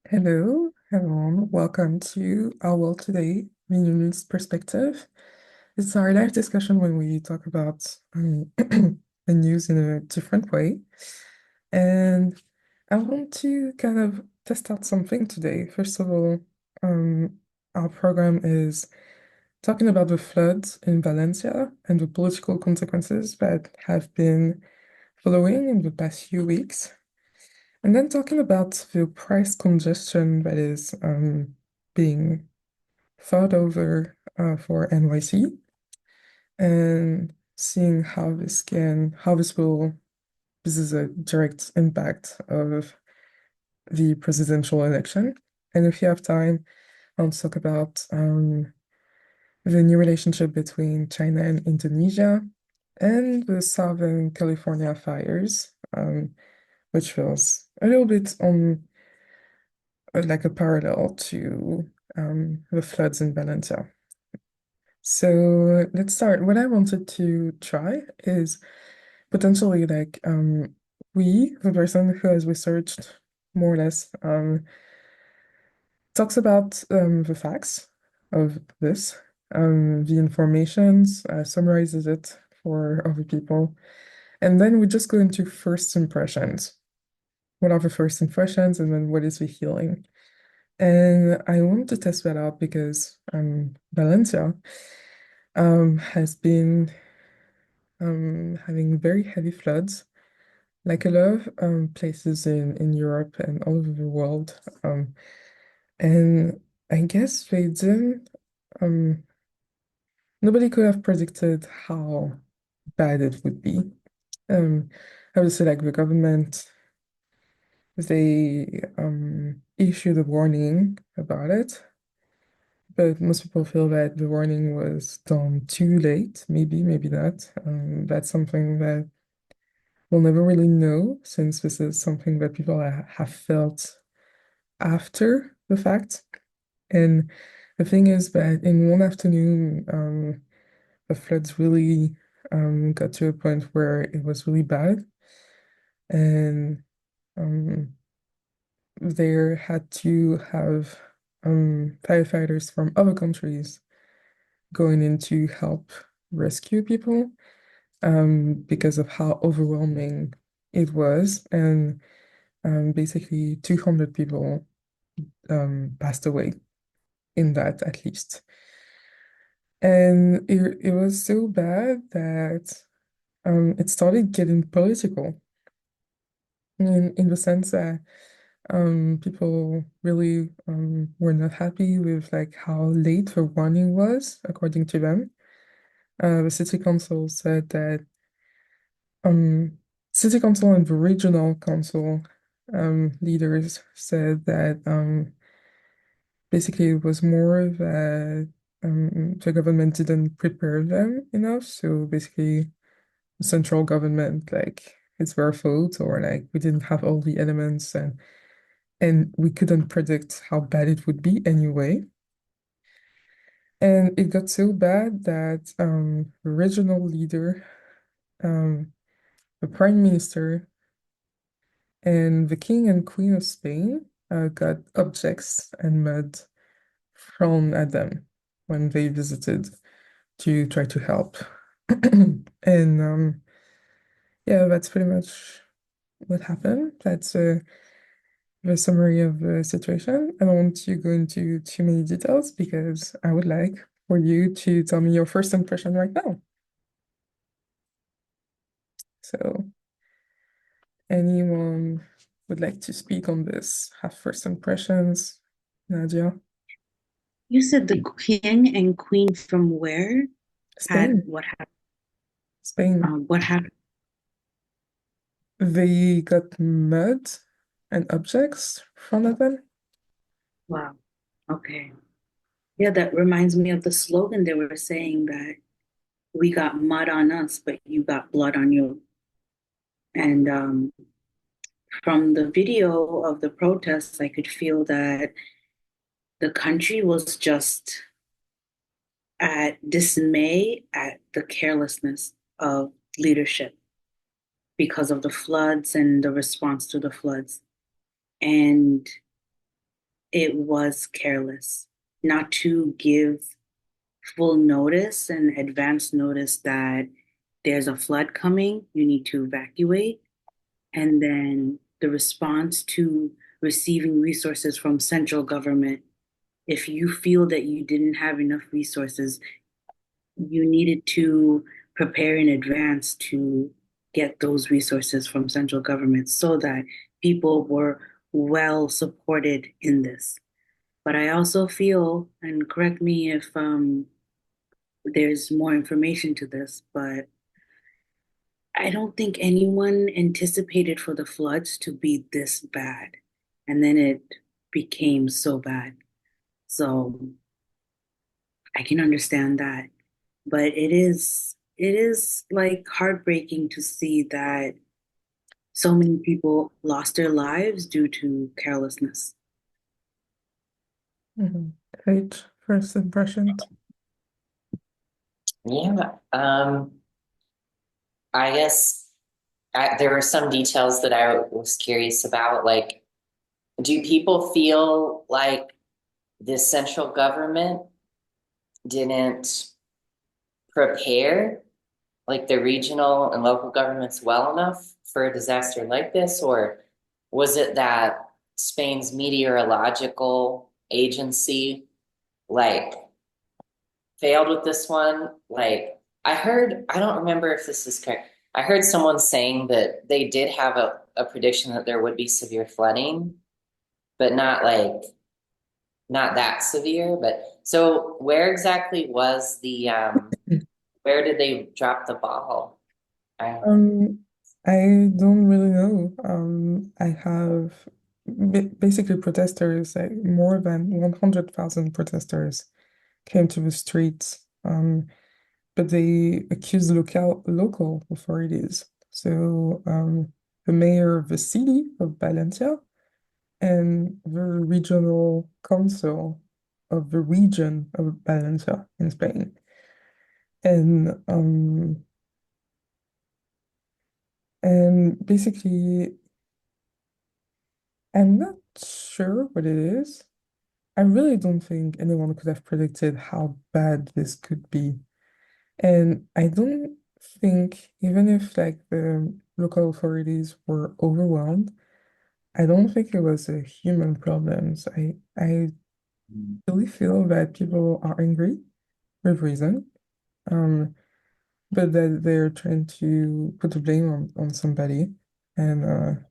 Hello, everyone. Welcome to Our World Today, Reunion's Perspective. It's our live discussion when we talk about the news in a different way. And I want to kind of test out something today. First of all, um, our program is talking about the floods in Valencia and the political consequences that have been following in the past few weeks. And then talking about the price congestion that is being thought over for NYC and seeing this is a direct impact of the presidential election. And if you have time, I'll talk about the new relationship between China and Indonesia and the Southern California fires, which feels a little bit on like a parallel to the floods in Valencia. So let's start. What I wanted to try is potentially the person who has researched more or less talks about the facts of this, the informations, summarizes it for other people, and then we just go into first impressions. What are the first impressions, and then what is the healing? And I wanted to test that out because Valencia has been having very heavy floods, like a lot of places in Europe and all over the world. And I guess they didn't, um, nobody could have predicted how bad it would be. I would say like the government, they issued a warning about it. But most people feel that the warning was done too late. Maybe not. That's something that we'll never really know since this is something that people have felt after the fact. And the thing is that in one afternoon, the floods really got to a point where it was really bad. And um, there had to have firefighters from other countries going in to help rescue people because of how overwhelming it was. And basically, 200 people passed away in that, at least. And it was so bad that it started getting political in the sense that people really were not happy with like how late the warning was, according to them. The city council said that Um, city council and the regional council leaders said that basically it was more that the government didn't prepare them enough. So basically, the central government, like, it's their fault, or like we didn't have all the elements and we couldn't predict how bad it would be anyway. And it got so bad that the regional leader, um, the prime minister, and the King and Queen of Spain got objects and mud thrown at them when they visited to try to help. And yeah, that's pretty much what happened. That's the summary of the situation. I don't want to go into too many details because I would like for you to tell me your first impression right now. So, anyone would like to speak on this? Have first impressions? Nadia? You said the king and queen from where had Spain. what happened? Spain. What happened? They got mud and objects thrown at them. Wow. Okay. Yeah, that reminds me of the slogan they were saying that we got mud on us, but you got blood on you. And from the video of the protests, I could feel that the country was just at dismay at the carelessness of leadership because of the floods and the response to the floods. And it was careless not to give full notice and advance notice that there's a flood coming, you need to evacuate, and then the response to receiving resources from central government. If you feel that you didn't have enough resources, you needed to prepare in advance to get those resources from central government so that people were well supported in this. But I also feel, and correct me if there's more information to this, but I don't think anyone anticipated for the floods to be this bad. And then it became so bad. So I can understand that. But it is like heartbreaking to see that so many people lost their lives due to carelessness. Mhm. Great first impression. Yeah, I guess there were some details that I was curious about. Like, do people feel like the central government didn't prepare like the regional and local governments well enough for a disaster like this? Or was it that Spain's meteorological agency like failed with this one? Like I heard, I don't remember if this is correct. I heard someone saying that they did have a prediction that there would be severe flooding, but not that severe. But so where exactly was the where did they drop the ball? I Um, I don't really know. I have basically protesters, like more than 100,000 protesters came to the streets, but they accused local authorities. So, the mayor of the city of Valencia and the regional council of the region of Valencia in Spain. And basically, I'm not sure what it is. I really don't think anyone could have predicted how bad this could be. And I don't think, even if like the local authorities were overwhelmed, I don't think it was a human problems. I really feel that people are angry with reason, um, but that they're trying to put the blame on somebody. And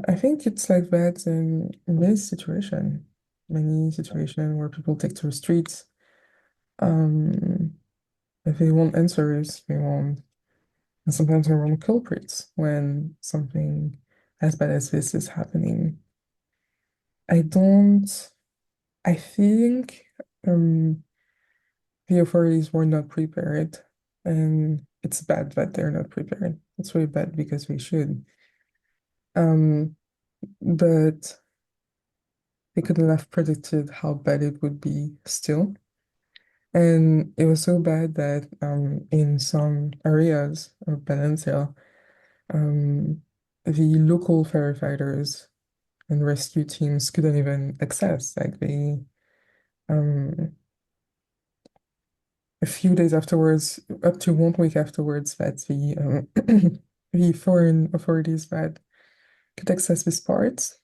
I think it's like that in this situation, many situations where people take to the streets. Um, if they want answers, they want, and sometimes they want culprits when something as bad as this is happening. I don't, I think the authorities were not prepared, and it's bad that they're not prepared. It's really bad because we should. Um, but they couldn't have predicted how bad it would be still. And it was so bad that in some areas of Valencia, um, the local firefighters and rescue teams couldn't even access. Like they, um, a few days afterwards, up to 1 week afterwards, that the foreign authorities that could access this part,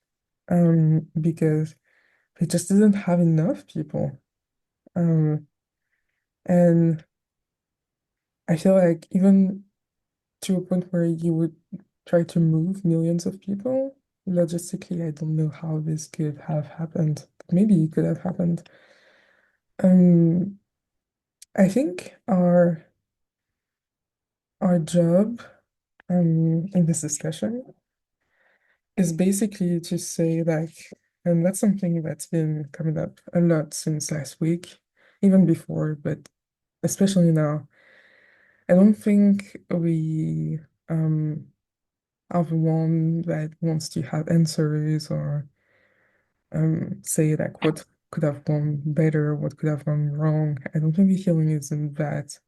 because they just didn't have enough people. Um, and I feel like even to a point where you would try to move millions of people, logistically, I don't know how this could have happened. Maybe it could have happened. Um, I think our job in this discussion is basically to say like, and that's something that's been coming up a lot since last week, even before, but especially now. I don't think we are the one that wants to have answers or say like what could have gone better, what could have gone wrong. I don't think the healing is in that.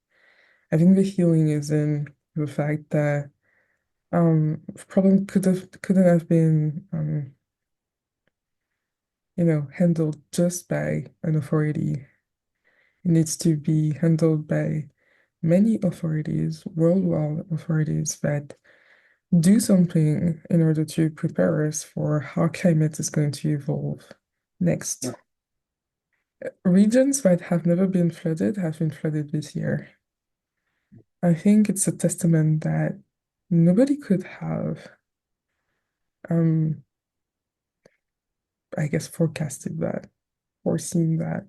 I think the healing is in the fact that problem couldn't have been handled just by an authority. It needs to be handled by many authorities, worldwide authorities that do something in order to prepare us for how climate is going to evolve next. Regions that have never been flooded have been flooded this year. I think it's a testament that nobody could have, um, I guess, forecasted that, foreseen that.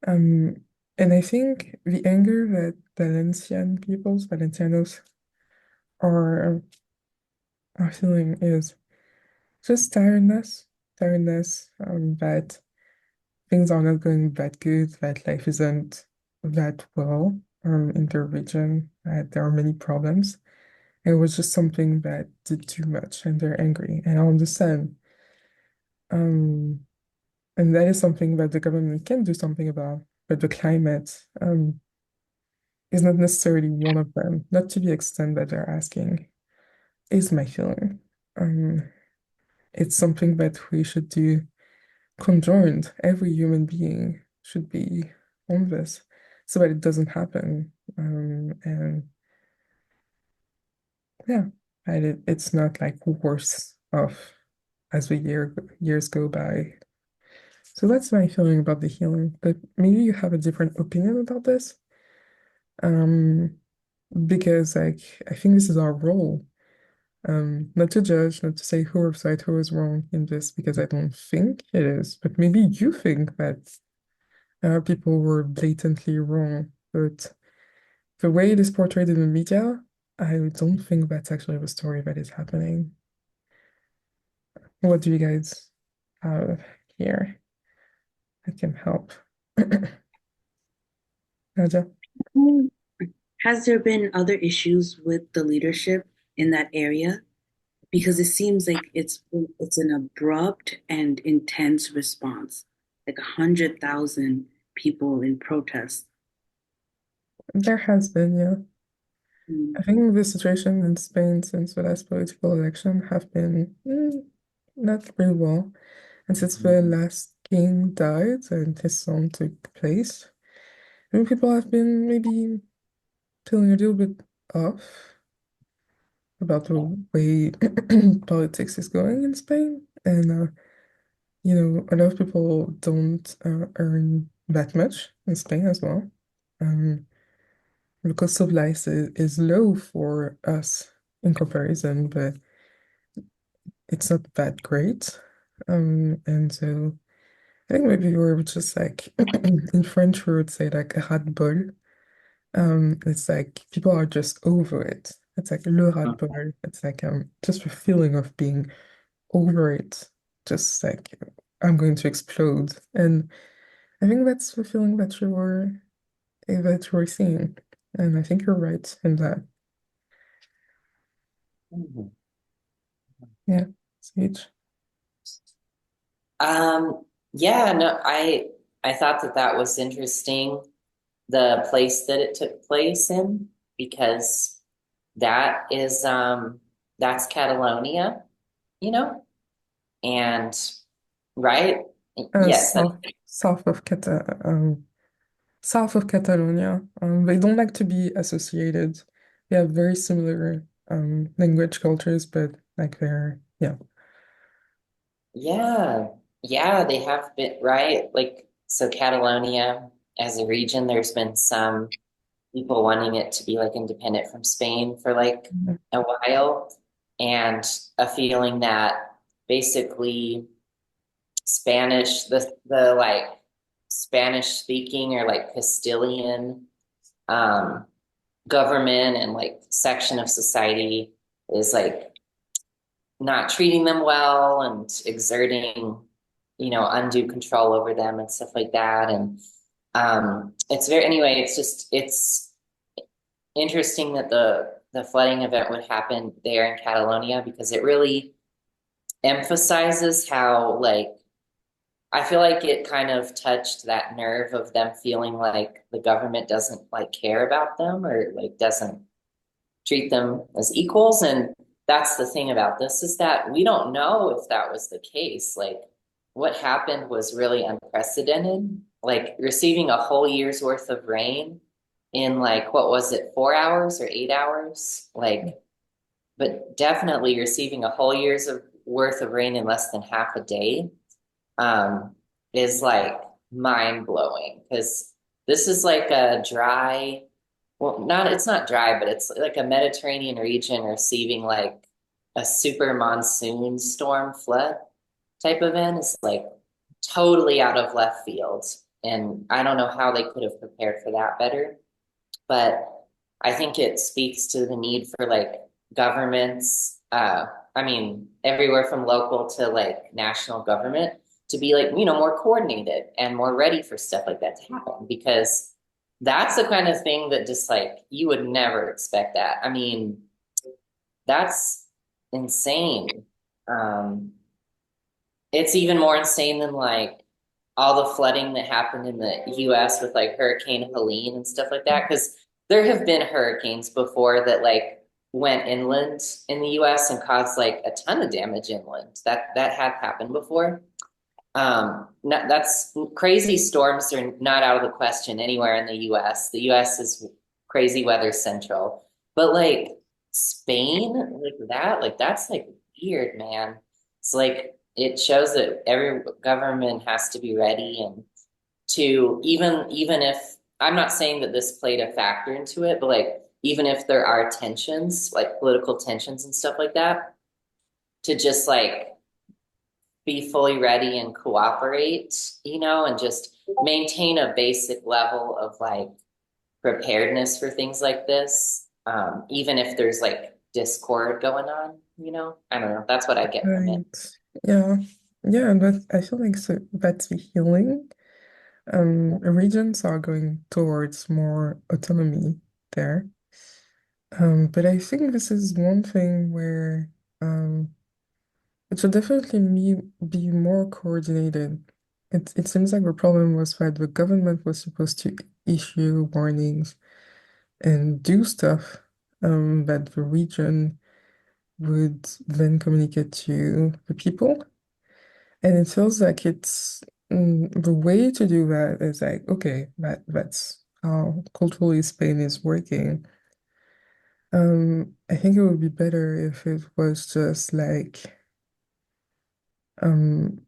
Um, and I think the anger that Valencianos, are are feeling is just tiredness, that things are not going that good, that life isn't that well, in their region, that there are many problems. It was just something that did too much and they're angry. And I understand. Um, and that is something that the government can do something about, but the climate, is not necessarily one of them, not to the extent that they're asking, is my feeling. Um, it's something that we should do conjoined. Every human being should be on this so that it doesn't happen. And yeah, and it's not like worse off as the years go by. So that's my feeling about the healing. But maybe you have a different opinion about this. Um, because like I think this is our role. Not to judge, not to say who is right, who is wrong in this, because I don't think it is. But maybe you think that people were blatantly wrong. But the way it is portrayed in the media, I don't think that's actually the story that is happening. What do you guys have here that can help? Nadia? Mm. Has there been other issues with the leadership in that area? Because it seems like it's an abrupt and intense response, like 100,000 people in protest. There has been, yeah. Mm. I think the situation in Spain since the last political election have been not very well. And since the last king died and his son took place, I think people have been maybe feeling a little bit off about the way politics is going in Spain. And, a lot of people don't earn that much in Spain as well. Um, the cost of life is low for us in comparison, but it's not that great. And so I think maybe we're just like in French we would say like ras-le-bol. It's like people are just over it. It's like le ras-le-bol. It's like just a feeling of being over it. Just like I'm going to explode. And I think that's the feeling that you were seeing. And I think you're right in that. Mhm. Yeah, Sage. Yeah, no, I thought that that was interesting, the place that it took place in, because that is that's Catalonia, you know, and right? Yes, that South of south of Catalonia. They don't like to be associated. They have very similar language cultures, but like they're yeah. yeah, yeah, they have been right. Like so Catalonia as a region, there's been some people wanting it to be like independent from Spain for like a while, and a feeling that basically Spanish, the like Spanish speaking or like Castilian um government and like section of society is like not treating them well and exerting, undue control over them and stuff like that. And it's very anyway, it's interesting that the flooding event would happen there in Catalonia because it really emphasizes how like I feel like it kind of touched that nerve of them feeling like the government doesn't like care about them or like doesn't treat them as equals. And that's the thing about this is that we don't know if that was the case. Like what happened was really unprecedented. Like receiving a whole year's worth of rain in like, what was it, 4 hours or 8 hours? Like, but definitely receiving a whole year's of worth of rain in less than half a day um, is like mind blowing because this is like a dry, well, not it's not dry, but it's like a Mediterranean region receiving like a super monsoon storm flood type event is like totally out of left field. And I don't know how they could have prepared for that better. But I think it speaks to the need for like governments, I mean, everywhere from local to like national government to be like, more coordinated and more ready for stuff like that to happen because that's the kind of thing that just like you would never expect that. I mean, that's insane. Um, it's even more insane than like all the flooding that happened in the US with like Hurricane Helene and stuff like that. Because there have been hurricanes before that like went inland in the US and caused like a ton of damage inland. That had happened before. That's crazy storms are not out of the question anywhere in the US. The US is crazy weather central. But like Spain, like that's like weird, man. It's like it shows that every government has to be ready and to even if I'm not saying that this played a factor into it, but like even if there are tensions, like political tensions and stuff like that, to just like be fully ready and cooperate, and just maintain a basic level of like preparedness for things like this, even if there's like discord going on. I don't know. That's what I get from it. Right. Yeah. Yeah, and I feel like that's the healing. Regions are going towards more autonomy there. But I think this is one thing where it should definitely be more coordinated. It seems like the problem was that the government was supposed to issue warnings and do stuff that the region would then communicate to the people. And it feels like the way to do that is like, okay, that's how culturally Spain is working. I think it would be better if it was just like um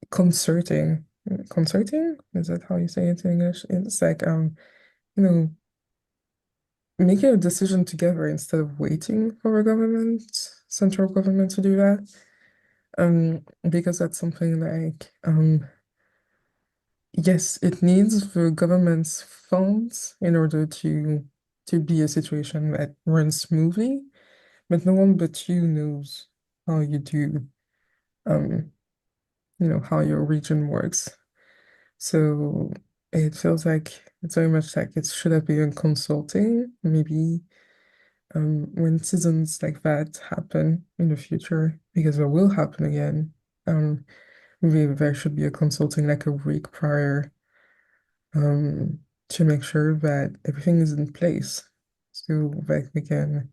concerting. Concerting? Is that how you say it in English? It's like you know, making a decision together instead of waiting for a government, central government to do that. Because that's something like yes, it needs the government's funds in order to be a situation that runs smoothly, but no one but you knows how you do um how your region works. So it feels like it's very much like it should have been consulting, maybe when seasons like that happen in the future, because it will happen again. Maybe there should be a consulting like a week prior um, to make sure that everything is in place so that we can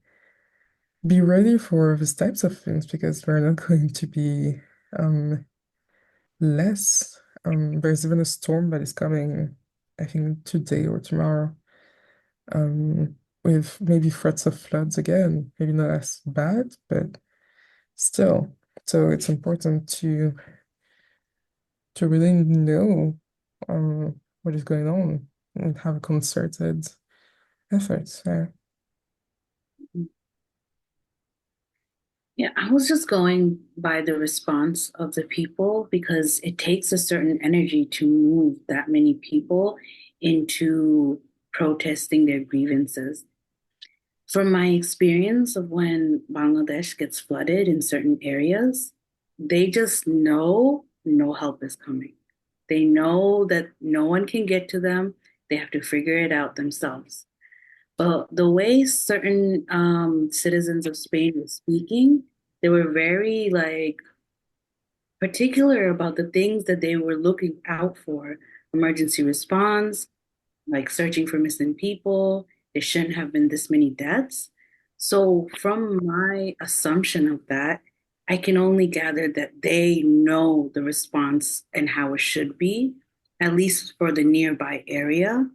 be ready for these types of things because we're not going to be um, less. There's even a storm that is coming, I think today or tomorrow, with maybe threats of floods again. Maybe not as bad, but still. So it's important to really know what is going on and have a concerted efforts. Yeah. Yeah, I was just going by the response of the people because it takes a certain energy to move that many people into protesting their grievances. From my experience of when Bangladesh gets flooded in certain areas, they just know no help is coming. They know that no one can get to them. They have to figure it out themselves. But the way certain citizens of Spain were speaking, they were very like particular about the things that they were looking out for. Emergency response, like searching for missing people. There shouldn't have been this many deaths. So from my assumption of that, I can only gather that they know the response and how it should be, at least for the nearby area.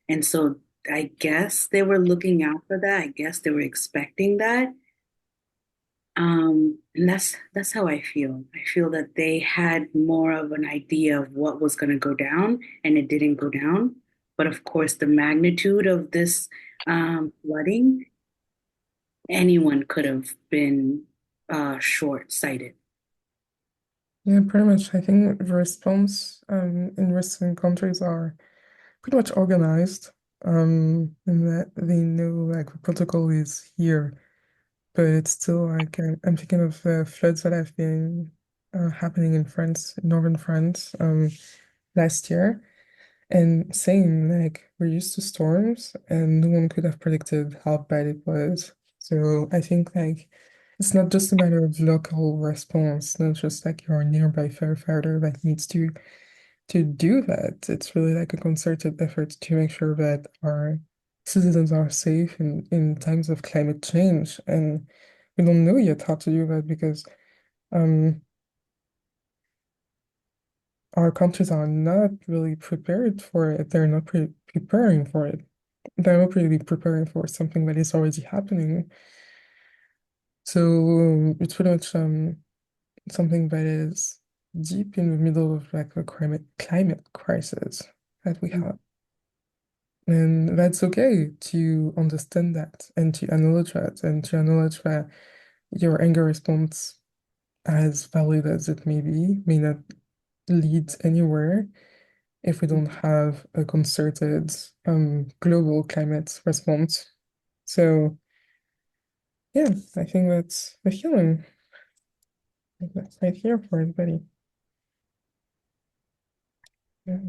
And so I guess they were looking out for that. I guess they were expecting that. And that's how I feel. I feel that they had more of an idea of what was going to go down, and it didn't go down. But of course, the magnitude of this flooding, anyone could have been short-sighted. Yeah, pretty much. I think the response in Western countries are pretty much organized, in that they know like the protocol is here, but it's still like I'm thinking of the floods that have been happening in France, northern France, last year. And same, like we're used to storms, and no one could have predicted how bad it was. So I think like it's not just a matter of local response, not just like your nearby firefighter that needs to do that. It's really like a concerted effort to make sure that our citizens are safe in times of climate change. And we don't know yet how to do that because um our countries are not really prepared for it. They're not preparing for it. They're not really preparing for something that is already happening. So it's pretty much something that is deep in the middle of like a climate crisis that we have. And that's okay to understand that and to acknowledge that and to acknowledge that your anger response, as valid as it may be, may not lead anywhere if we don't have a concerted global climate response. So yeah, I think that's the healing. I think that's right here for everybody. Yeah.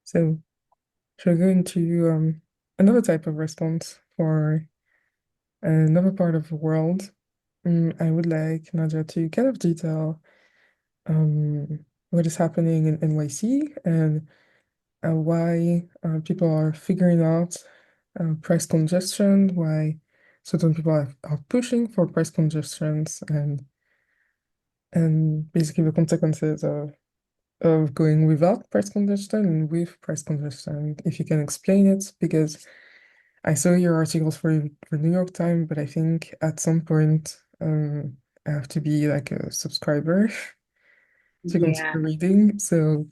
So should we go into another type of response for another part of the world? I would like Nadia to kind of detail what is happening in NYC and why people are figuring out price congestion, why certain people are pushing for price congestions, and basically the consequences of going without price congestion and with price congestion. If you can explain it, because I saw your articles for New York Times, but I think at some point I have to be like a subscriber to Yeah. continue reading. So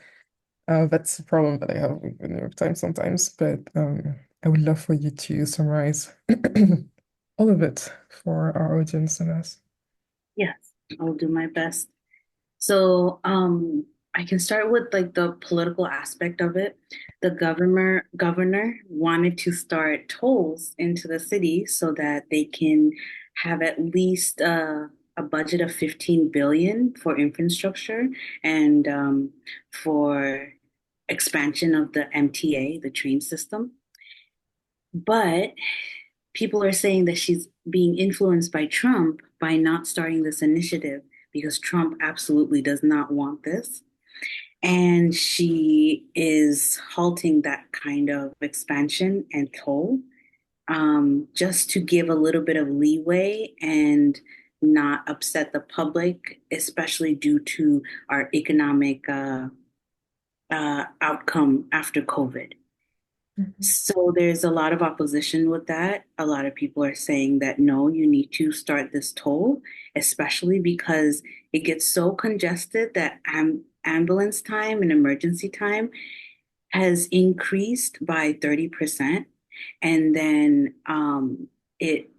that's a problem that I have with the New York Times sometimes, but I would love for you to summarize all of it for our audience and us. Yes, I'll do my best. So, I can start with like the political aspect of it. The governor wanted to start tolls into the city so that they can have at least a budget of 15 billion for infrastructure and for expansion of the MTA, the train system. But people are saying that she's being influenced by Trump by not starting this initiative because Trump absolutely does not want this. And she is halting that kind of expansion and toll just to give a little bit of leeway and not upset the public, especially due to our economic outcome after COVID. Mhm. So there's a lot of opposition with that. A lot of people are saying that no, you need to start this toll, especially because it gets so congested that ambulance time and emergency time has increased by 30%. And then it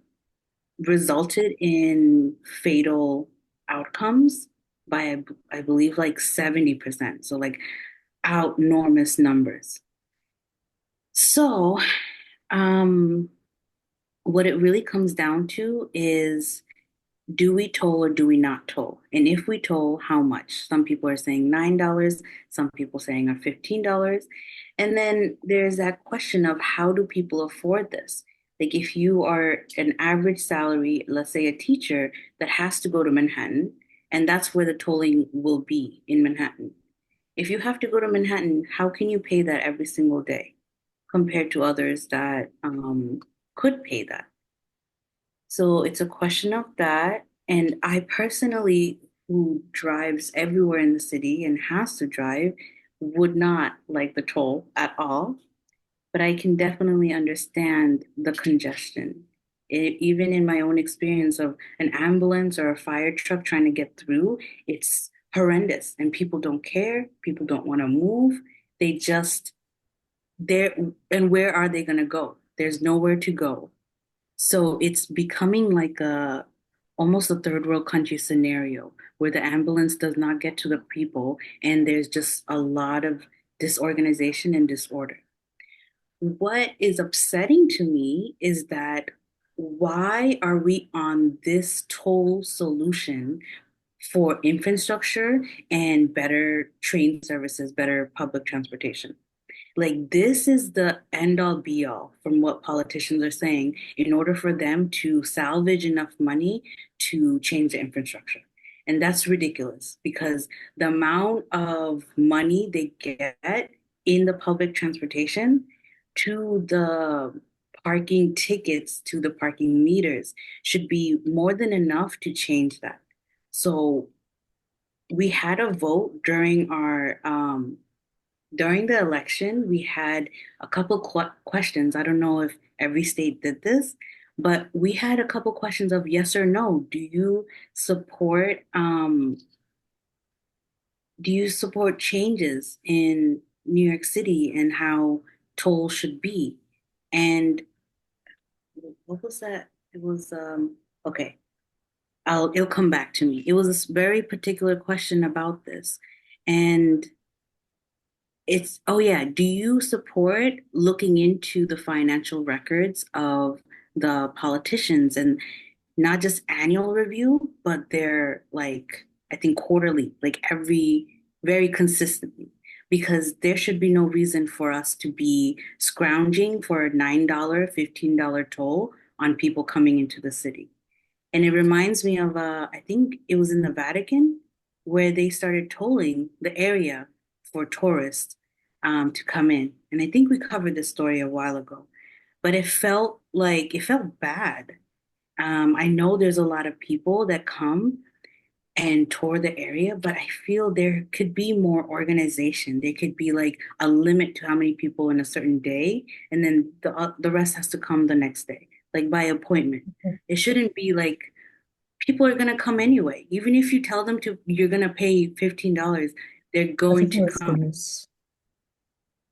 resulted in fatal outcomes by, I believe, like 70%. So, like, out enormous numbers. So, um, what it really comes down to is do we toll or do we not toll? And if we toll, how much? Some people are saying $9, some people saying are $15. And then there's that question of how do people afford this? Like if you are an average salary, let's say a teacher that has to go to Manhattan, and that's where the tolling will be in Manhattan. If you have to go to Manhattan, how can you pay that every single day compared to others that could pay that? So it's a question of that. And I personally, who drives everywhere in the city and has to drive, would not like the toll at all. But I can definitely understand the congestion. Even in my own experience of an ambulance or a fire truck trying to get through, it's horrendous. And people don't care. People don't want to move. They just, they're, and where are they going to go? There's nowhere to go. So it's becoming like a almost a third world country scenario where the ambulance does not get to the people and there's just a lot of disorganization and disorder. What is upsetting to me is that why are we on this toll solution for infrastructure and better train services, better public transportation? Like this is the end all be all from what politicians are saying in order for them to salvage enough money to change the infrastructure. And that's ridiculous because the amount of money they get in the public transportation to the parking tickets to the parking meters should be more than enough to change that. So we had a vote during the election, we had a couple questions. I don't know if every state did this, but we had a couple questions of yes or no. Do you support changes in New York City and how toll should be? And what was that? It was okay. It'll come back to me. It was this very particular question about this. And it's, oh yeah, do you support looking into the financial records of the politicians and not just annual review, but they're like, I think quarterly, like very consistently, because there should be no reason for us to be scrounging for a $9, $15 toll on people coming into the city. And it reminds me of, I think it was in the Vatican where they started tolling the area for tourists to come in. And I think we covered this story a while ago, but it felt bad. I know there's a lot of people that come and tour the area, but I feel there could be more organization. There could be like a limit to how many people in a certain day, and then the rest has to come the next day, like by appointment. It shouldn't be like people are gonna come anyway. Even if you tell them to, you're gonna pay $15, they're I going think it to was come. Venice.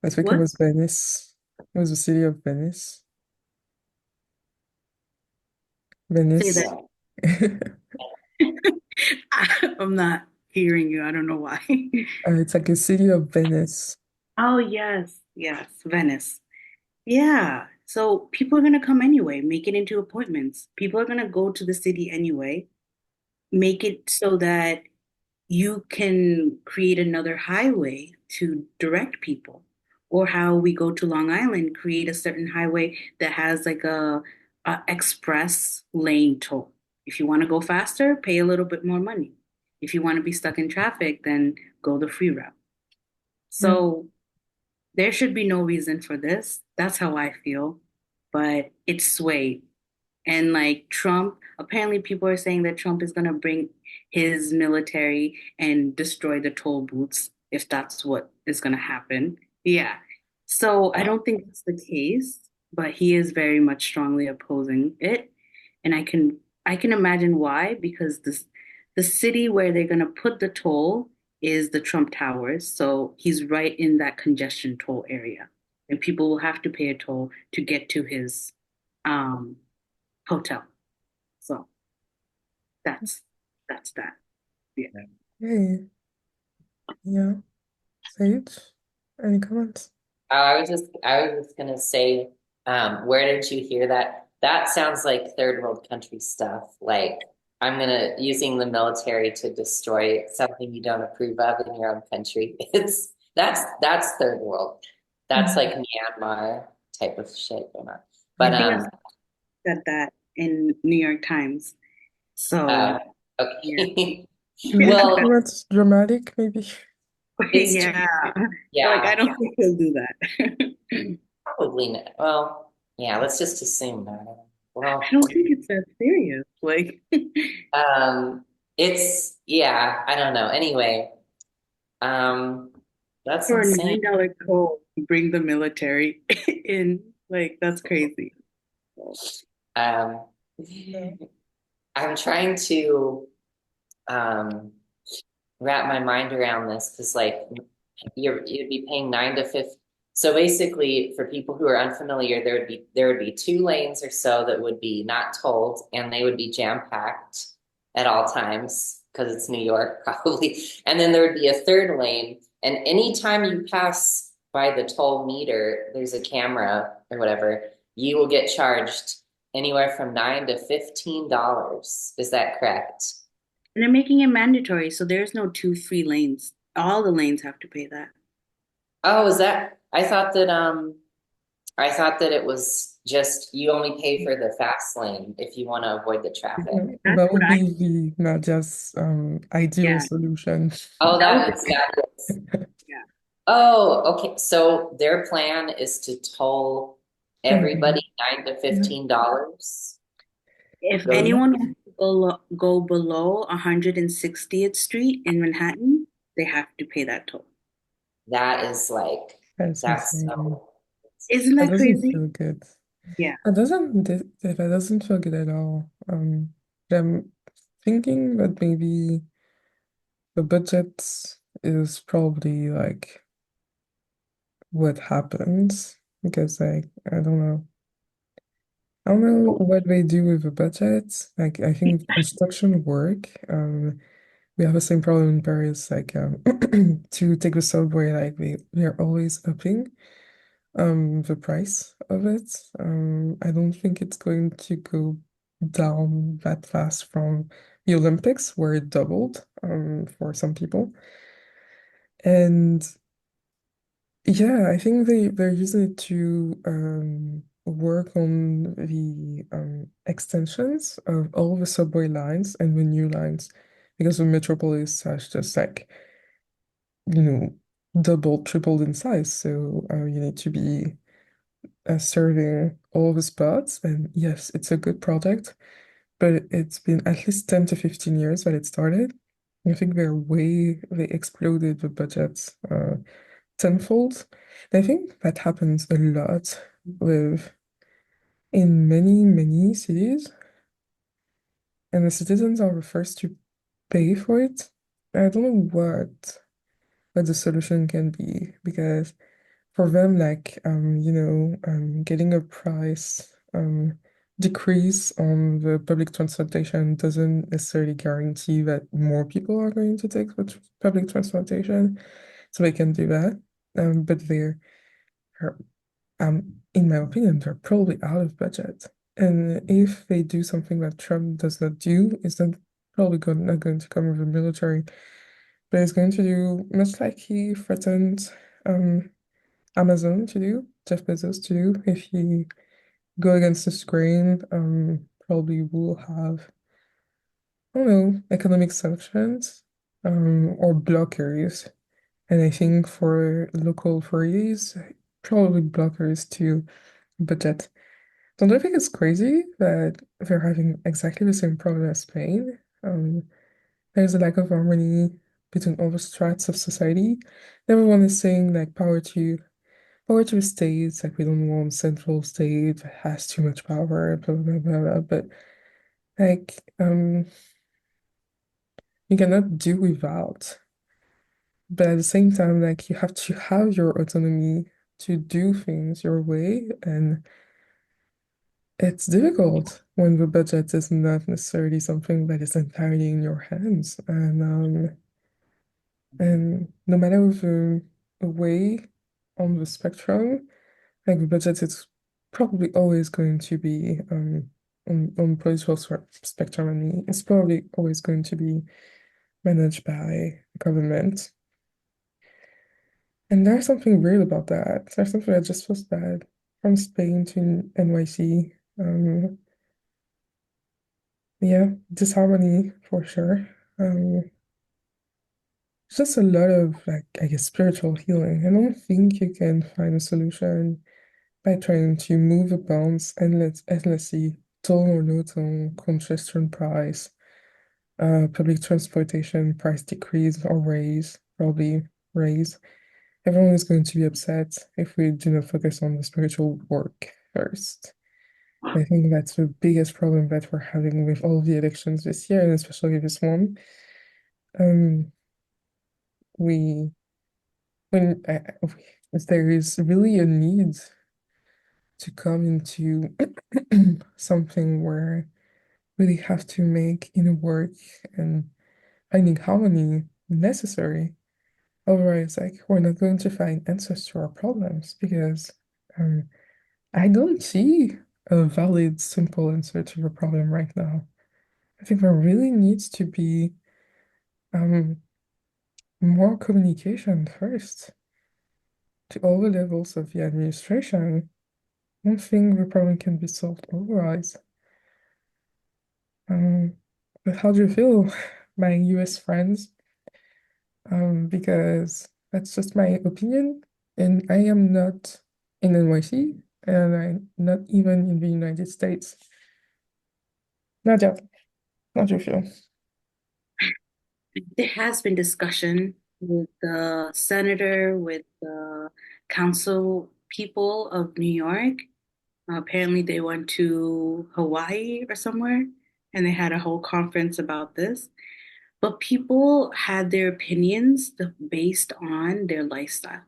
I think it What? was Venice. It was the city of Venice. Say Venice. that. Yeah. I'm not hearing you. I don't know why. It's like a city of Venice. Oh, yes, yes, Venice. Yeah. So people are gonna come anyway, make it into appointments. People are gonna go to the city anyway, make it so that you can create another highway to direct people. Or how we go to Long Island, create a certain highway that has like a express lane toll. If you want to go faster, pay a little bit more money. If you want to be stuck in traffic, then go the free route. Yeah. So there should be no reason for this. That's how I feel. But it's swayed. And like Trump, apparently people are saying that Trump is going to bring his military and destroy the toll booths if that's what is going to happen. Yeah. So I don't think that's the case, but he is very much strongly opposing it. And I can imagine why, because the city where they're going to put the toll is the Trump Towers. So he's right in that congestion toll area. And people will have to pay a toll to get to his um hotel. So that's that's that. Yeah. Hey, yeah. Sage, any comments? I was just gonna say, where did you hear that? That sounds like third world country stuff. Like I'm gonna using the military to destroy something you don't approve of in your own country. That's third world. That's Mhm. like Myanmar type of shit going on. I But think I said that in New York Times. uh So yeah. okay. Too Well, much dramatic, maybe. it's true. Yeah. Like I Yeah, don't think he'll do that. probably not. Well, yeah, let's just assume that. Well, I don't think it's that serious. Like um, it's yeah, I don't know. Anyway, um, that's for a insane. $9 toll, you bring the military in. Like that's crazy. Um, Yeah. I'm trying to wrap my mind around this because like you'd be paying 9 to 15. So basically, for people who are unfamiliar, there would be 2 lanes or so that would be not tolled, and they would be jam-packed at all times because it's New York, probably. And then there would be a third lane, and anytime you pass by the toll meter, there's a camera or whatever, you will get charged anywhere from $9 to $15. Is that correct? And they're making it mandatory, so there's no two free lanes. All the lanes have to pay that. Oh, is that? I thought that it was just you only pay for the fast lane if you want to avoid the traffic. Yeah, That's that what would I, be the Nadia's ideal yeah, solution. Oh, that was that the is thing. that is. Yeah. Oh, okay. So their plan is to toll everybody Everybody. nine to Yeah. fifteen dollars. If Those Yeah. anyone wants to go below 160th Street in Manhattan, they have to pay that toll. that is like That's that's insane. so Isn't That that doesn't crazy? feel good. Yeah. That doesn't feel good at all. I'm thinking that maybe the budget is probably like what happens because like I don't know what they do with the budget. Like I think construction work, we have the same problem in Paris, like to take the subway, like they're always upping the price of it. I don't think it's going to go down that fast from the Olympics where it doubled for some people. And yeah, I think they're using it to work on the extensions of all the subway lines and the new lines because the metropolis has just like, you know, doubled, tripled in size. So you need to be serving all the spots. And yes, it's a good project, but it's been at least 10 to 15 years that it started. I think they exploded the budgets tenfold. And I think that happens a lot with in many, many cities, and the citizens are the first to pay for it. I don't know what the solution can be because for them, like getting a price decrease on the public transportation doesn't necessarily guarantee that more people are going to take the public transportation, so they can do that. But they're in my opinion, they're probably out of budget. And if they do something that Trump does not do, is that probably not going to come with the military, but it's going to do much like he threatened um, Amazon to do, Jeff Bezos to do. If he go against this grain, probably will have, I don't know, economic sanctions or blockers. And I think for local authorities, probably blockers to budget. Don't you think it's crazy that they're having exactly the same problem as Spain? There's a lack of harmony between all the strats of society. Everyone is saying like power to the states, like we don't want central state that has too much power, blah blah blah blah. But like you cannot do without. But at the same time, like you have to have your autonomy to do things your way, and it's difficult when the budget is not necessarily something that is entirely in your hands. And no matter the way on the spectrum, like the budget is probably always going to be on political spectrum. I mean, it's probably always going to be managed by government. And there's something real about that. There's something that just feels bad from Spain to NYC. Yeah, disharmony for sure. It's just a lot of like I guess spiritual healing. I don't think you can find a solution by trying to move the bounds endlessly toll or no toll, congestion price, public transportation price decrease or raise, probably raise. Everyone is going to be upset if we do not focus on the spiritual work first. I think that's the biggest problem that we're having with all the elections this year, and especially this one. Um, we when there is really a need to come into something where we really have to make inner work and finding harmony necessary. Otherwise, like we're not going to find answers to our problems because um, I don't see a valid, simple answer to your problem right now. I think there really needs to be um, more communication first to all the levels of the administration. I don't think the problem can be solved otherwise. Um, but how do you feel, my US friends? Because that's just my opinion, and I am not in NYC, and I'm not even in the United States. Nadia, how do you feel? There has been discussion with the senator, with the council people of New York. Apparently, they went to Hawaii or somewhere, and they had a whole conference about this. But people had their opinions based on their lifestyle.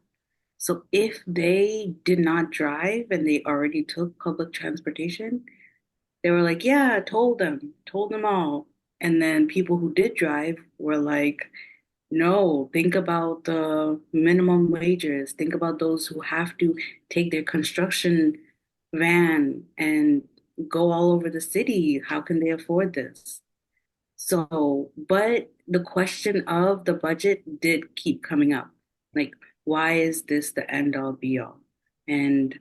So if they did not drive and they already took public transportation, they were like, yeah, told them all. And then people who did drive were like, no, think about the minimum wages. Think about those who have to take their construction van and go all over the city. How can they afford this? So, but the question of the budget did keep coming up. Like, why is this the end all be all? And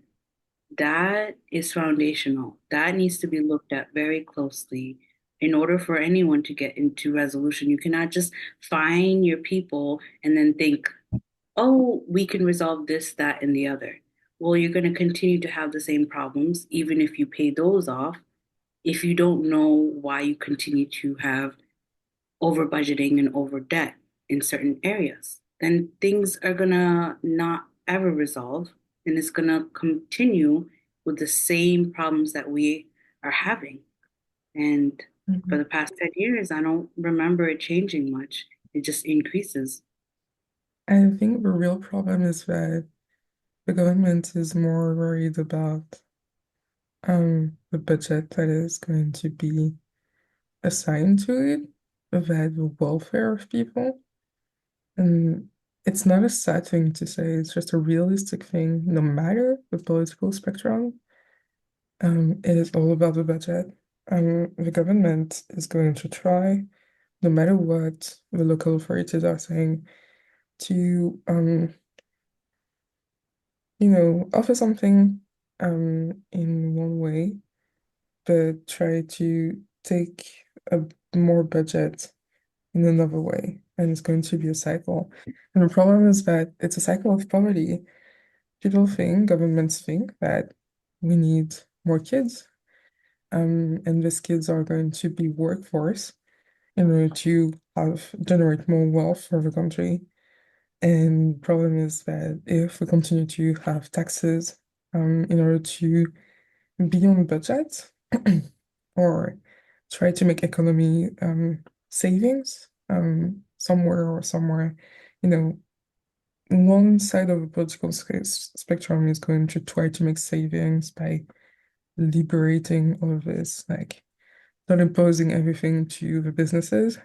that is foundational. That needs to be looked at very closely in order for anyone to get into resolution. You cannot just find your people and then think, oh, we can resolve this, that, and the other. Well, you're going to continue to have the same problems, even if you pay those off, if you don't know why you continue to have over budgeting and over debt in certain areas, then things are gonna not ever resolve and it's gonna continue with the same problems that we are having. And for Mhm. the past 10 years, I don't remember it changing much. It just increases. I think the real problem is that the government is more worried about the budget that is going to be assigned to it than the welfare of people. And it's not a sad thing to say, it's just a realistic thing, no matter the political spectrum. It is all about the budget. The government is going to try, no matter what the local authorities are saying, to offer something in one way, but try to take a more budget in another way. And it's going to be a cycle. And the problem is that it's a cycle of poverty. People think, governments think that we need more kids, and these kids are going to be workforce in order to have generate more wealth for the country. And the problem is that if we continue to have taxes in order to be on budget or try to make economy savings somewhere or somewhere, you know, one side of the political spectrum is going to try to make savings by liberating all of this, like not imposing everything to the businesses.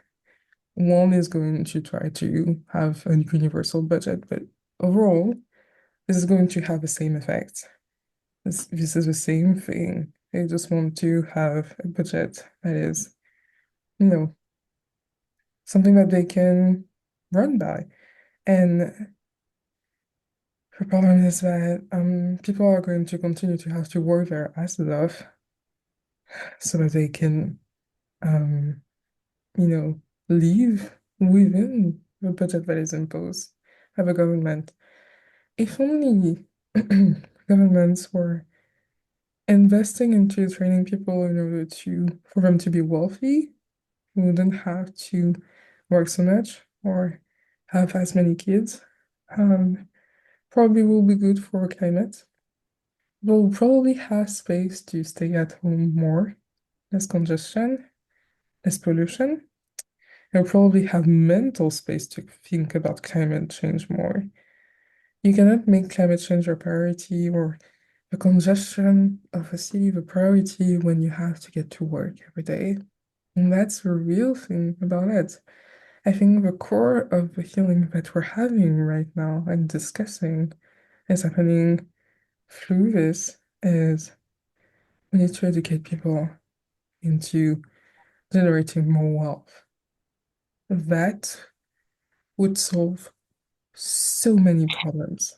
One is going to try to have a universal budget, but overall, this is going to have the same effect. This is the same thing. They just want to have a budget that is, you know, something that they can run by. And the problem is that people are going to continue to have to work their asses off so that they can um, live within the budget that is imposed by the government. If only governments were investing into training people in order for them to be wealthy, who wouldn't have to work so much or have as many kids, um, probably will be good for climate. We'll probably have space to stay at home more, less congestion, less pollution. They'll probably have mental space to think about climate change more. You cannot make climate change a priority or the congestion of a city the priority when you have to get to work every day. And that's the real thing about it. I think the core of the healing that we're having right now and discussing is happening through this is we need to educate people into generating more wealth. That would solve so many problems.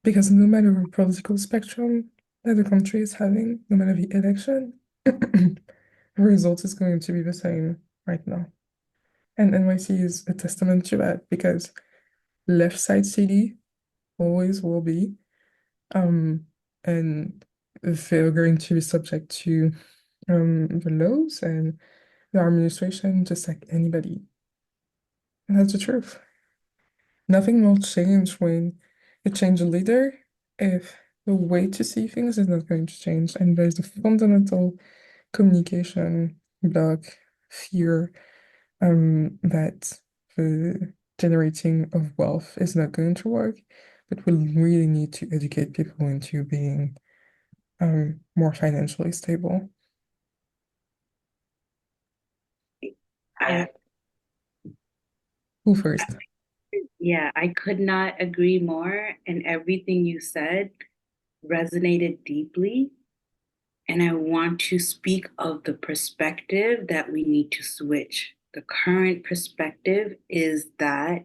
Because no matter the political spectrum that the country is having, no matter the election, the result is going to be the same right now. And NYC is a testament to that because left side city always will be, um, and they're going to be subject to the laws and the administration just like anybody. And that's the truth. Nothing will change when you change a leader if the way to see things is not going to change. And there's a fundamental communication block, fear, that the generating of wealth is not going to work. But we really need to educate people into being more financially stable. I, Who first? yeah, I could not agree more. And everything you said resonated deeply. And I want to speak of the perspective that we need to switch. The current perspective is that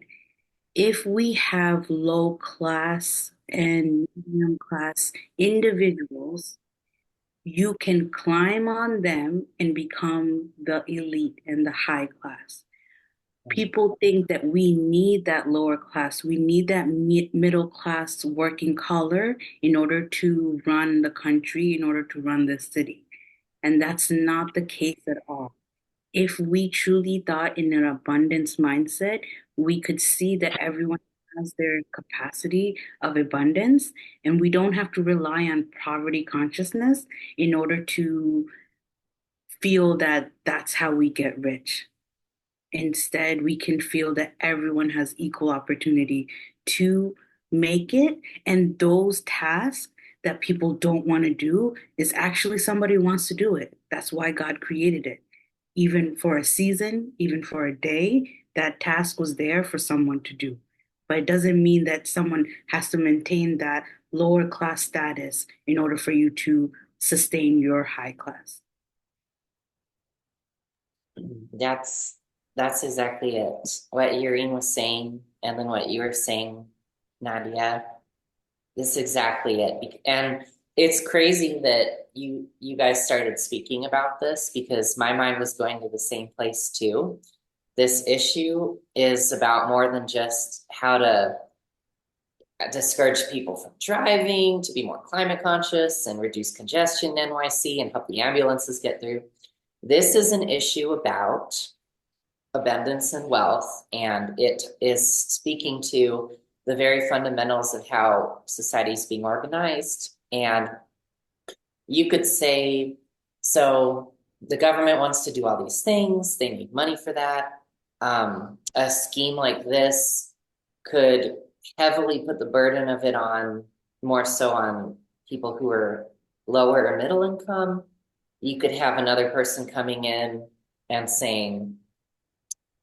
if we have low class and medium class individuals, you can climb on them and become the elite and the high class. People think that we need that lower class, we need that middle class working collar in order to run the country, in order to run the city. And that's not the case at all. If we truly thought in an abundance mindset, we could see that everyone has their capacity of abundance, and we don't have to rely on poverty consciousness in order to feel that that's how we get rich. Instead, we can feel that everyone has equal opportunity to make it. And those tasks that people don't want to do is actually somebody wants to do it. That's why God created it. Even for a season, even for a day, that task was there for someone to do. But it doesn't mean that someone has to maintain that lower class status in order for you to sustain your high class. That's that's exactly it. What Yureen was saying, and then what you were saying, Nadia, is exactly it. And it's crazy that you guys started speaking about this because my mind was going to the same place too. This issue is about more than just how to discourage people from driving, to be more climate conscious and reduce congestion in NYC and help the ambulances get through. This is an issue about abundance and wealth, and it is speaking to the very fundamentals of how society is being organized. And you could say, so the government wants to do all these things, they need money for that. A scheme like this could heavily put the burden of it on more so on people who are lower or middle income. You could have another person coming in and saying,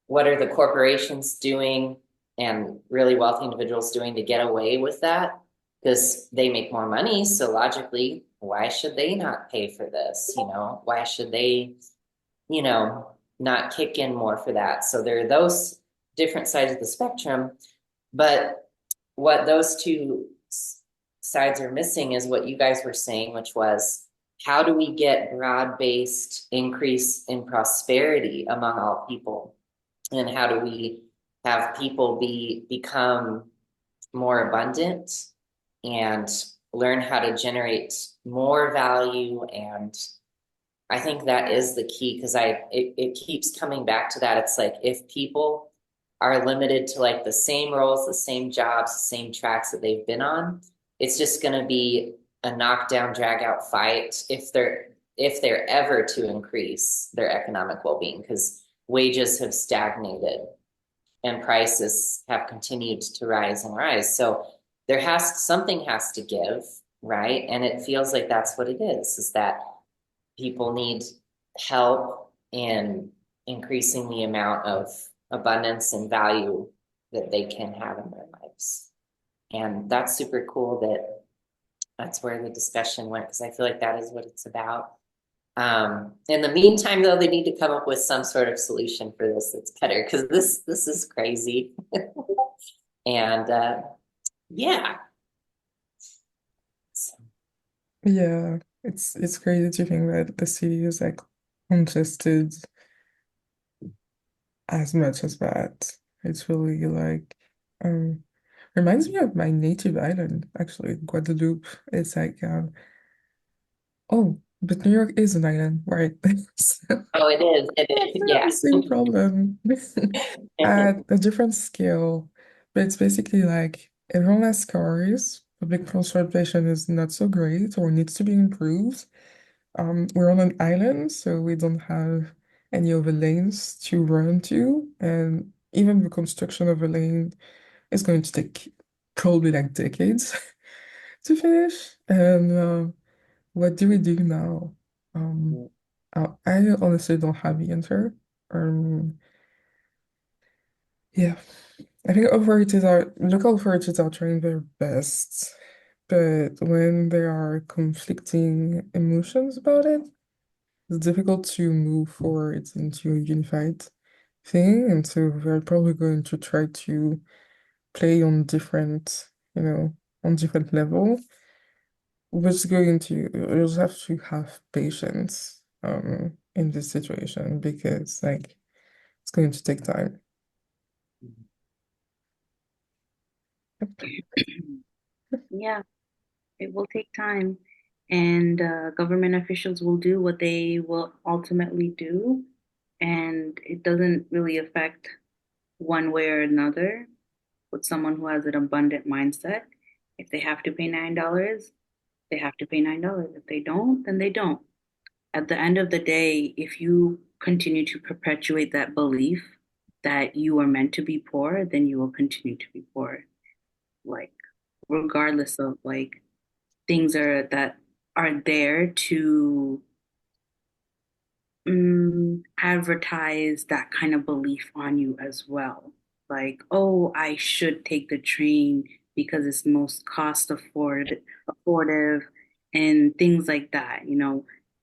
what are the corporations doing and really wealthy individuals doing to get away with that? Because they make more money. So logically, why should they not pay for this? Why should they, not kick in more for that? So there are those different sides of the spectrum. But what those two sides are missing is what you guys were saying, which was how do we get broad-based increase in prosperity among all people? And how do we have people become more abundant and learn how to generate more value. And I think that is the key because it keeps coming back to that. It's like if people are limited to like the same roles, the same jobs, the same tracks that they've been on, it's just going to be a knockdown, drag out fight if they're ever to increase their economic well-being because wages have stagnated and prices have continued to rise and rise. So something has to give, right? And it feels like that's what it is that people need help in increasing the amount of abundance and value that they can have in their lives. And that's super cool that that's where the discussion went because I feel like that is what it's about. In the meantime, though, they need to come up with some sort of solution for this that's better because this is crazy. And yeah. So, Yeah, it's crazy to think that the city is like congested as much as that. It's really like reminds me of my native island, actually, Guadeloupe. It's like oh, but New York is an island, right? So oh, it is. we have Yeah. the same problem at a different scale. But it's basically like everyone has cars. Public transportation is not so great or needs to be improved. We're on an island, so we don't have any of the lanes to run to, and even the construction of a lane is going to take probably like decades to finish. And what do we do now? I honestly don't have the answer. Um, yeah, I think local authorities are trying their best, but when there are conflicting emotions about it, it's difficult to move forward into a unified thing. And so we're probably going to try to play on different, on different level. We're just going to, we'll just have to have patience in this situation because like it's going to take time. Yeah, it will take time, and government officials will do what they will ultimately do, and it doesn't really affect one way or another with someone who has an abundant mindset. If they have to pay $9, they have to pay $9. If they don't, then they don't. At the end of the day, if you continue to perpetuate that belief that you are meant to be poor, then you will continue to be poor. Like, regardless of like things that are there to advertise that kind of belief on you as well. Like, oh, I should take the train because it's most affordable and things like that.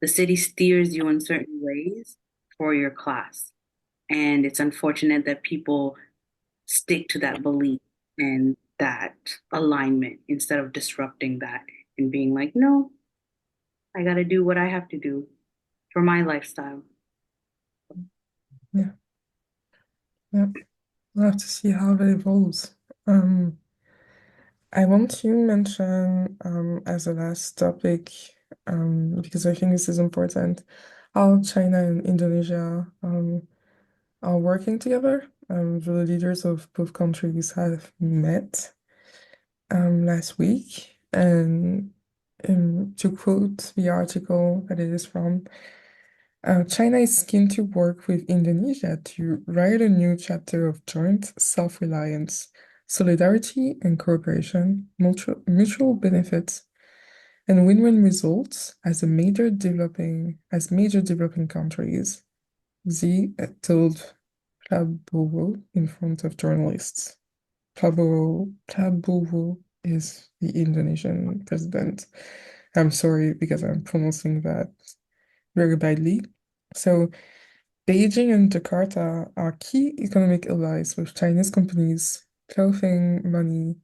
The city steers you in certain ways for your class. And it's unfortunate that people stick to that belief and that alignment instead of disrupting that and being like, no, I got to do what I have to do for my lifestyle. Yeah, yeah. We'll have to see how that evolves. Um, I want to mention as a last topic, because I think this is important, how China and Indonesia are working together. The leaders of both countries have met last week, and to quote the article that it is from, China is keen to work with Indonesia to write a new chapter of joint self-reliance, solidarity, and cooperation, mutual benefits, and win-win results as major developing countries. Xi told Prabowo in front of journalists. Prabowo is the Indonesian president. I'm sorry because I'm pronouncing that very badly. So Beijing and Jakarta are key economic allies with Chinese companies ploughing money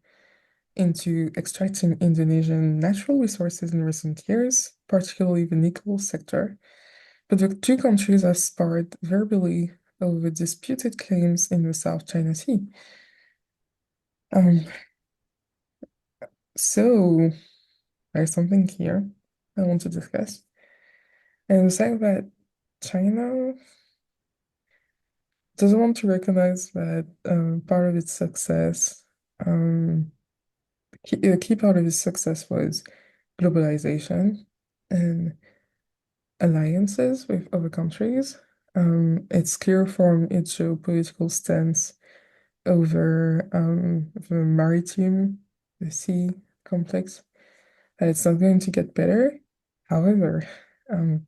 into extracting Indonesian natural resources in recent years, particularly the nickel sector. But the two countries have sparred verbally over disputed claims in the South China Sea. Um, so there's something here I want to discuss. And the fact that China doesn't want to recognize that part of its success, um, a key part of its success was globalization and alliances with other countries. It's clear from its geopolitical stance over the maritime, the sea complex, that it's not going to get better. However, um,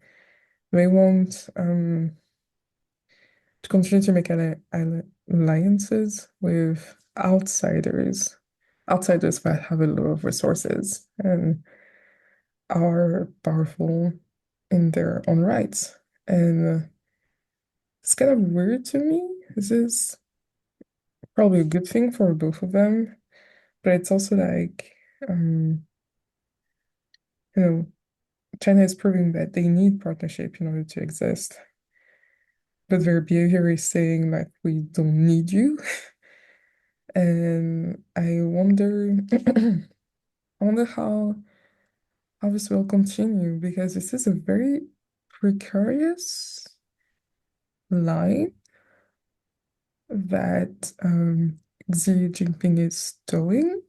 they want to continue to make alliances with outsiders that have a lot of resources and are powerful in their own rights. And it's kind of weird to me. This is probably a good thing for both of them, but it's also like, um, you know, China is proving that they need partnership in order to exist, but their behavior is saying like we don't need you. And I wonder, I wonder how this will continue because this is a very precarious line that Xi Jinping is towing.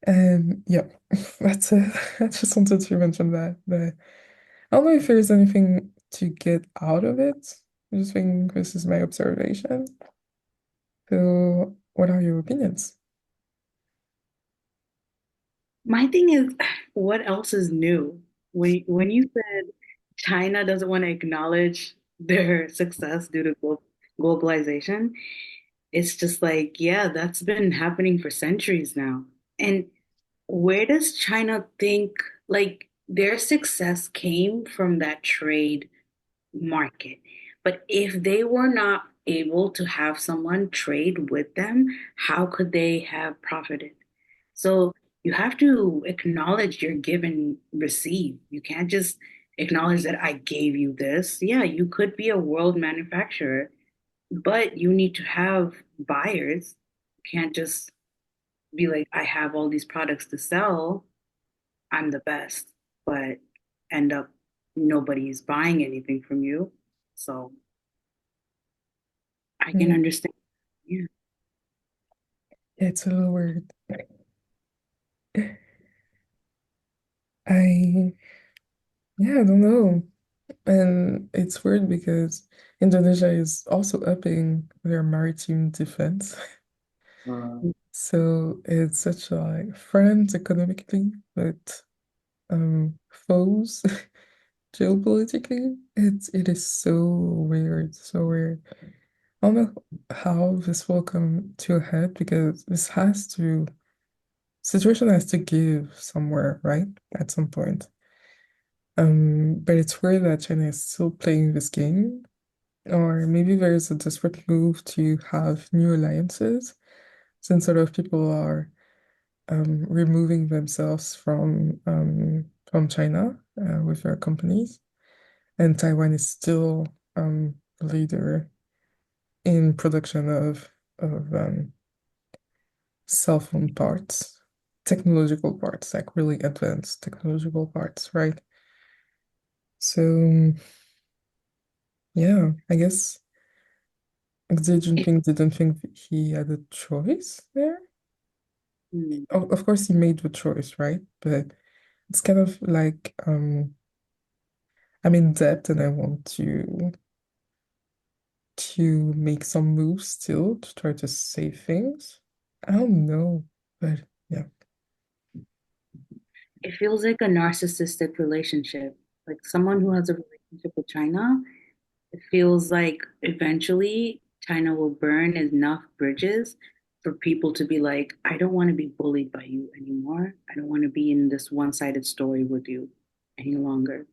And yeah, that's it. I just wanted to mention that. But I don't know if there's anything to get out of it. I just think this is my observation. So, what are your opinions? My thing is, what else is new? When you said China doesn't want to acknowledge their success due to globalization, it's just like, yeah, that's been happening for centuries now. And where does China think like their success came from that trade market? But if they were not able to have someone trade with them, how could they have profited? So you have to acknowledge your give and receive. You can't just acknowledge that I gave you this. Yeah, you could be a world manufacturer, but you need to have buyers. You can't just be like, I have all these products to sell. I'm the best, but end up nobody's buying anything from you. So I can Yeah, understand. Yeah. it's a little weird. I, yeah, I don't know. And it's weird because Indonesia is also upping their maritime defense. Mm. So it's such like friends economically, but foes geopolitically. It is so weird, so weird. I don't know how this will come to a head because situation has to give somewhere, right? At some point. But it's weird that China is still playing this game, or maybe there's a desperate move to have new alliances since a lot of people are removing themselves from China with their companies, and Taiwan is still the leader in production of cell phone parts, technological parts, like really advanced technological parts, right? So yeah, I guess Xi Jinping didn't think he had a choice there. Mm. Of course, he made the choice, right? But it's kind of like I'm in debt and I want to make some moves still to try to save things. I don't know, but yeah. It feels like a narcissistic relationship. Like someone who has a relationship with China, it feels like eventually China will burn enough bridges for people to be like, I don't want to be bullied by you anymore. I don't want to be in this one-sided story with you any longer.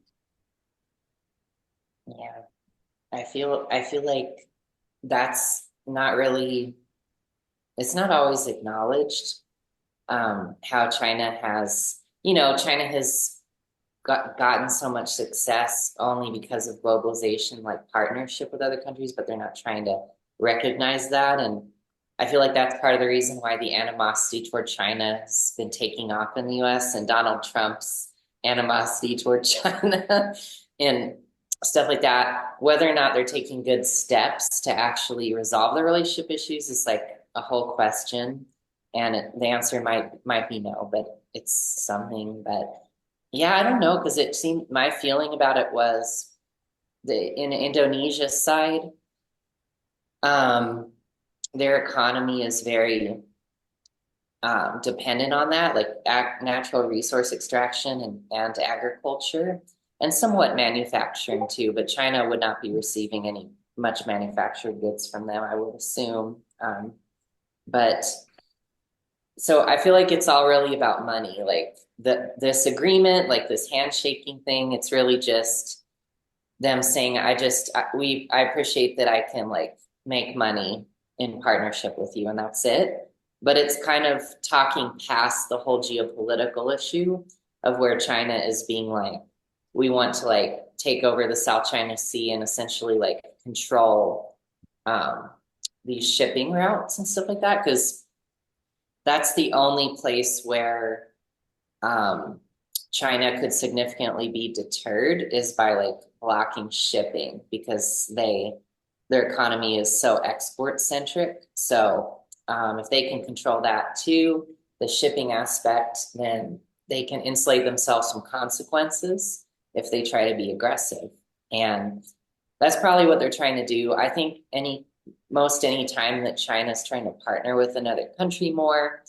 Yeah, I feel like that's not really, it's not always acknowledged. How China has, China has gotten so much success only because of globalization, like partnership with other countries, but they're not trying to recognize that. And I feel like that's part of the reason why the animosity toward China has been taking off in the US and Donald Trump's animosity toward China and stuff like that. Whether or not they're taking good steps to actually resolve the relationship issues is like a whole question. And the answer might be no, but it's something. But yeah, I don't know, because it seemed my feeling about it was in Indonesia's side, um, their economy is very dependent on that, like natural resource extraction and agriculture, and somewhat manufacturing too. But China would not be receiving any much manufactured goods from them, I would assume. But so I feel like it's all really about money. Like this agreement, like this handshaking thing, it's really just them saying, I appreciate that I can like make money in partnership with you, and that's it. But it's kind of talking past the whole geopolitical issue of where China is being like, we want to like take over the South China Sea and essentially like control um, these shipping routes and stuff like that, because that's the only place where um, China could significantly be deterred is by like blocking shipping because their economy is so export centric. So if they can control that too, the shipping aspect, then they can insulate themselves from consequences if they try to be aggressive. And that's probably what they're trying to do. I think any time that China's trying to partner with another country more,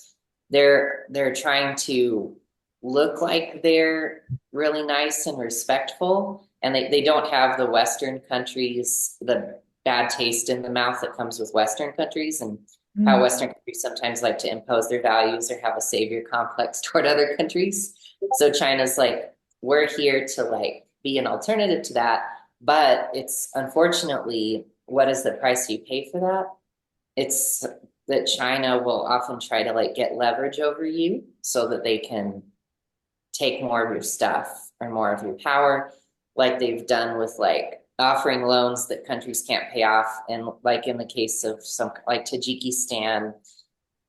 they're trying to look like they're really nice and respectful, and they don't have the Western countries, the bad taste in the mouth that comes with Western countries, and how Mm. Western countries sometimes like to impose their values or have a savior complex toward other countries. So China's like, we're here to like be an alternative to that, but it's unfortunately, what is the price you pay for that? It's that China will often try to like get leverage over you so that they can take more of your stuff or more of your power, like they've done with like offering loans that countries can't pay off. And like in the case of some like Tajikistan,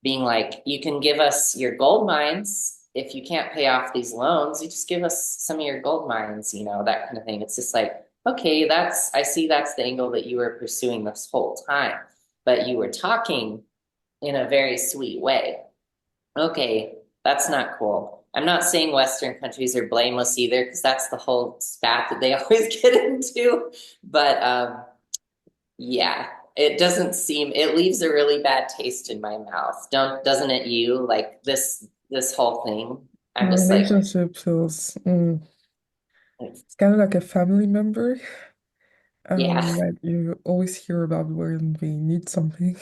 being like, you can give us your gold mines. If you can't pay off these loans, you just give us some of your gold mines, that kind of thing. It's just like, okay, I see that's the angle that you were pursuing this whole time, but you were talking in a very sweet way. Okay, that's not cool. I'm not saying Western countries are blameless either, because that's the whole spat that they always get into. But yeah, it leaves a really bad taste in my mouth. Doesn't it you? Like this whole thing. I'm Our just like, relationship feels it's kind of like a family member yeah. that you always hear about when we need something.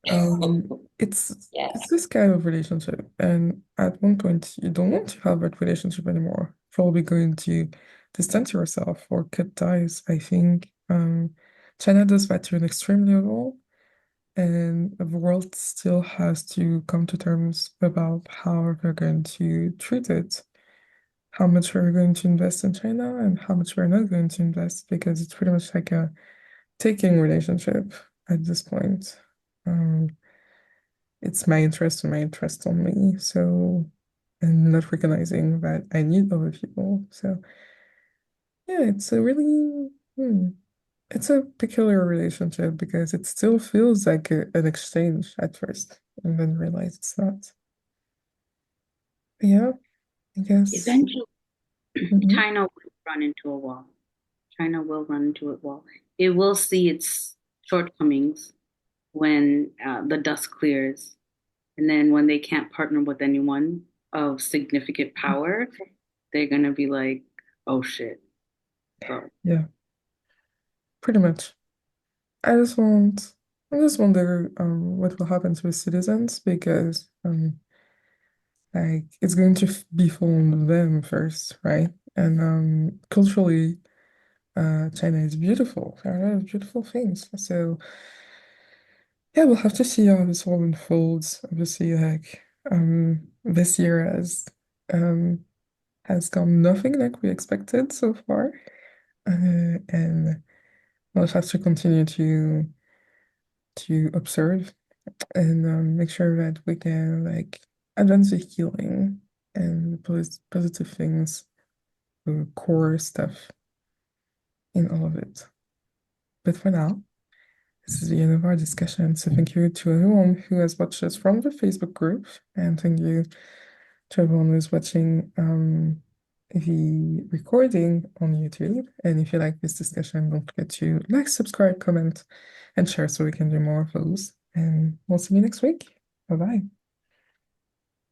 Um, it's Yeah. it's this kind of relationship, and at one point you don't want to have that relationship anymore. Probably going to distance yourself or cut ties. I think China does that to an extreme level, and the world still has to come to terms about how they're going to treat it, how much we're going to invest in China, and how much we're not going to invest, because it's pretty much like a taking relationship at this point. Um, it's my interest and my interest only. So, and not recognizing that I need other people. So, yeah, it's a really, it's a peculiar relationship because it still feels like an exchange at first, and then realize it's not. But yeah, I guess. Eventually, Mhm. China will run into a wall. China will run into a wall. It will see its shortcomings when the dust clears. And then when they can't partner with anyone of significant power, they're gonna be like, oh shit. So Yeah, pretty much. I just want, I just wonder what will happen to citizens because like it's going to be on them first, right? And culturally, China is beautiful. There are a lot of beautiful things. So yeah, we'll have to see how this all unfolds. Obviously, like this year has gone nothing like we expected so far, and we'll have to continue to observe and make sure that we can like advance the healing and positive things, the core stuff in all of it. But for now, this is the end of our discussion. So thank you to everyone who has watched us from the Facebook group, and thank you to everyone who's watching the recording on YouTube. And if you like this discussion, don't forget to like, subscribe, comment, and share so we can do more of those. And we'll see you next week. Bye bye.